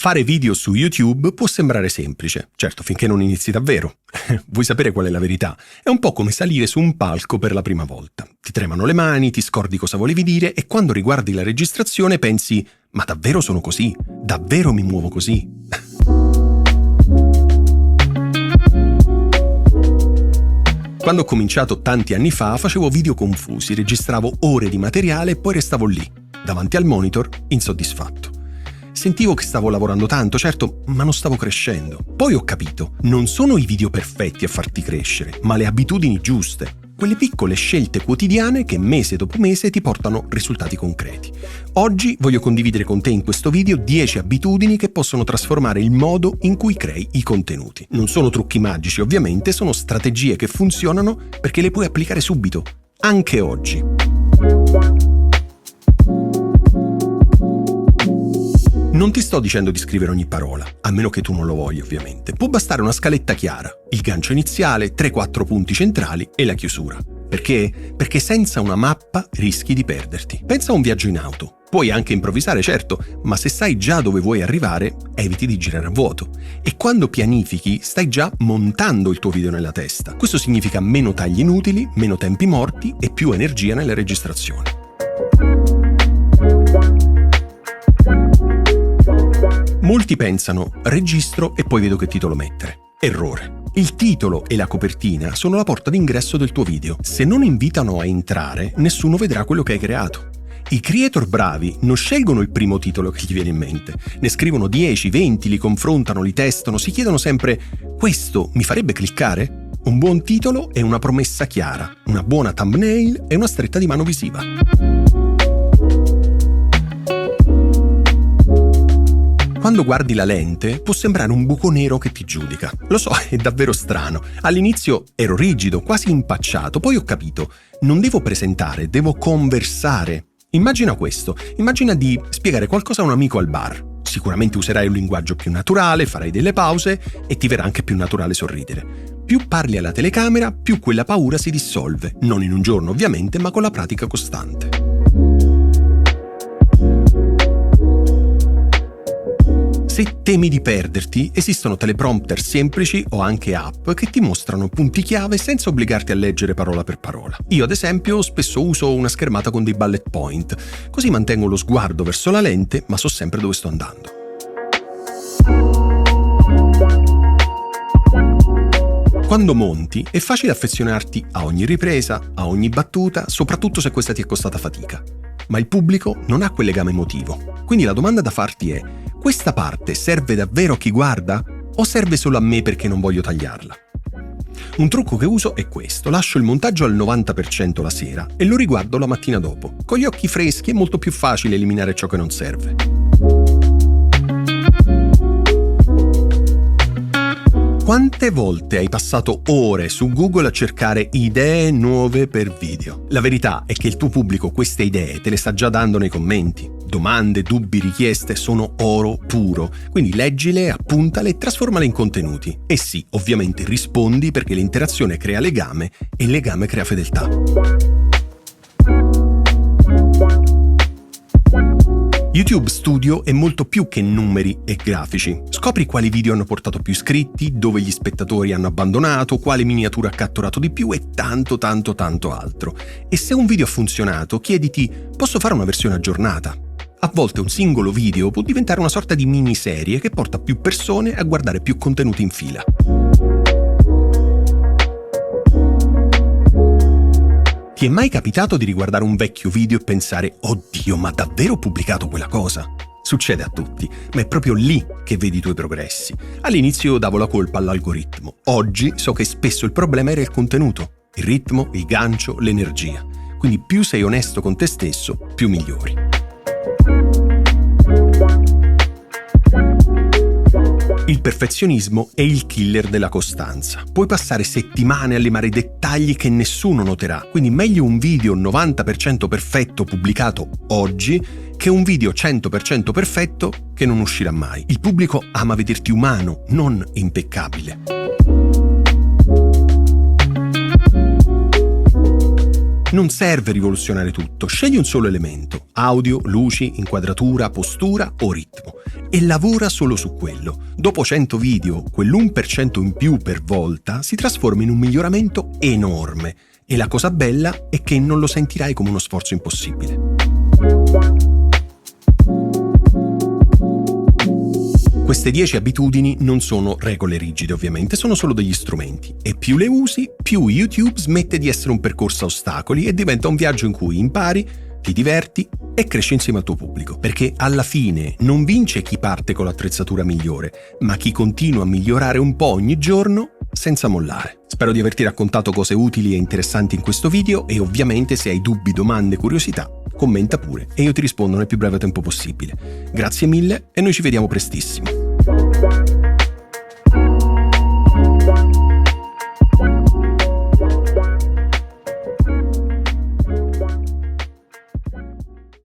Fare video su YouTube può sembrare semplice, certo finché non inizi davvero. Vuoi sapere qual è la verità? È un po' come salire su un palco per la prima volta. Ti tremano le mani, ti scordi cosa volevi dire e quando riguardi la registrazione pensi «Ma davvero sono così? Davvero mi muovo così?» Quando ho cominciato tanti anni fa facevo video confusi, registravo ore di materiale e poi restavo lì, davanti al monitor, insoddisfatto. Sentivo che stavo lavorando tanto, certo, ma non stavo crescendo. Poi ho capito, non sono i video perfetti a farti crescere, ma le abitudini giuste. Quelle piccole scelte quotidiane che mese dopo mese ti portano risultati concreti. Oggi voglio condividere con te in questo video 10 abitudini che possono trasformare il modo in cui crei i contenuti. Non sono trucchi magici, ovviamente, sono strategie che funzionano perché le puoi applicare subito, anche oggi. Non ti sto dicendo di scrivere ogni parola, a meno che tu non lo voglia ovviamente. Può bastare una scaletta chiara, il gancio iniziale, 3-4 punti centrali e la chiusura. Perché? Perché senza una mappa rischi di perderti. Pensa a un viaggio in auto. Puoi anche improvvisare, certo, ma se sai già dove vuoi arrivare, eviti di girare a vuoto. E quando pianifichi, stai già montando il tuo video nella testa. Questo significa meno tagli inutili, meno tempi morti e più energia nella registrazione. Molti pensano, registro e poi vedo che titolo mettere. Errore. Il titolo e la copertina sono la porta d'ingresso del tuo video. Se non invitano a entrare, nessuno vedrà quello che hai creato. I creator bravi non scelgono il primo titolo che gli viene in mente. Ne scrivono 10, 20, li confrontano, li testano, si chiedono sempre «Questo mi farebbe cliccare?» Un buon titolo è una promessa chiara, una buona thumbnail e una stretta di mano visiva. Quando guardi la lente può sembrare un buco nero che ti giudica. Lo so, è davvero strano. All'inizio ero rigido, quasi impacciato, poi ho capito, non devo presentare, devo conversare. Immagina questo, immagina di spiegare qualcosa a un amico al bar. Sicuramente userai un linguaggio più naturale, farai delle pause e ti verrà anche più naturale sorridere. Più parli alla telecamera, più quella paura si dissolve. Non in un giorno ovviamente, ma con la pratica costante. Se temi di perderti, esistono teleprompter semplici o anche app che ti mostrano punti chiave senza obbligarti a leggere parola per parola. Io, ad esempio, spesso uso una schermata con dei bullet point, così mantengo lo sguardo verso la lente, ma so sempre dove sto andando. Quando monti, è facile affezionarti a ogni ripresa, a ogni battuta, soprattutto se questa ti è costata fatica. Ma il pubblico non ha quel legame emotivo. Quindi la domanda da farti è: questa parte serve davvero a chi guarda? O serve solo a me perché non voglio tagliarla? Un trucco che uso è questo: lascio il montaggio al 90% la sera e lo riguardo la mattina dopo. Con gli occhi freschi è molto più facile eliminare ciò che non serve. Quante volte hai passato ore su Google a cercare idee nuove per video? La verità è che il tuo pubblico queste idee te le sta già dando nei commenti. Domande, dubbi, richieste sono oro puro. Quindi leggile, appuntale e trasformale in contenuti. E sì, ovviamente rispondi perché l'interazione crea legame e il legame crea fedeltà. YouTube Studio è molto più che numeri e grafici. Scopri quali video hanno portato più iscritti, dove gli spettatori hanno abbandonato, quale miniatura ha catturato di più e tanto altro. E se un video ha funzionato, chiediti: posso fare una versione aggiornata? A volte un singolo video può diventare una sorta di miniserie che porta più persone a guardare più contenuti in fila. Ti è mai capitato di riguardare un vecchio video e pensare «Oddio, ma davvero ho pubblicato quella cosa?» Succede a tutti, ma è proprio lì che vedi i tuoi progressi. All'inizio davo la colpa all'algoritmo. Oggi so che spesso il problema era il contenuto, il ritmo, il gancio, l'energia. Quindi più sei onesto con te stesso, più migliori. Il perfezionismo è il killer della costanza. Puoi passare settimane a limare i dettagli che nessuno noterà, quindi meglio un video 90% perfetto pubblicato oggi che un video 100% perfetto che non uscirà mai. Il pubblico ama vederti umano, non impeccabile. Non serve rivoluzionare tutto, scegli un solo elemento, audio, luci, inquadratura, postura o ritmo, e lavora solo su quello. Dopo 100 video, quell'1% in più per volta si trasforma in un miglioramento enorme, e la cosa bella è che non lo sentirai come uno sforzo impossibile. Queste 10 abitudini non sono regole rigide, ovviamente, sono solo degli strumenti, e più le usi, più YouTube smette di essere un percorso a ostacoli e diventa un viaggio in cui impari, ti diverti e cresci insieme al tuo pubblico, perché alla fine non vince chi parte con l'attrezzatura migliore, ma chi continua a migliorare un po' ogni giorno senza mollare. Spero di averti raccontato cose utili e interessanti in questo video, e ovviamente se hai dubbi, domande, curiosità, commenta pure e io ti rispondo nel più breve tempo possibile. Grazie mille e noi ci vediamo prestissimo.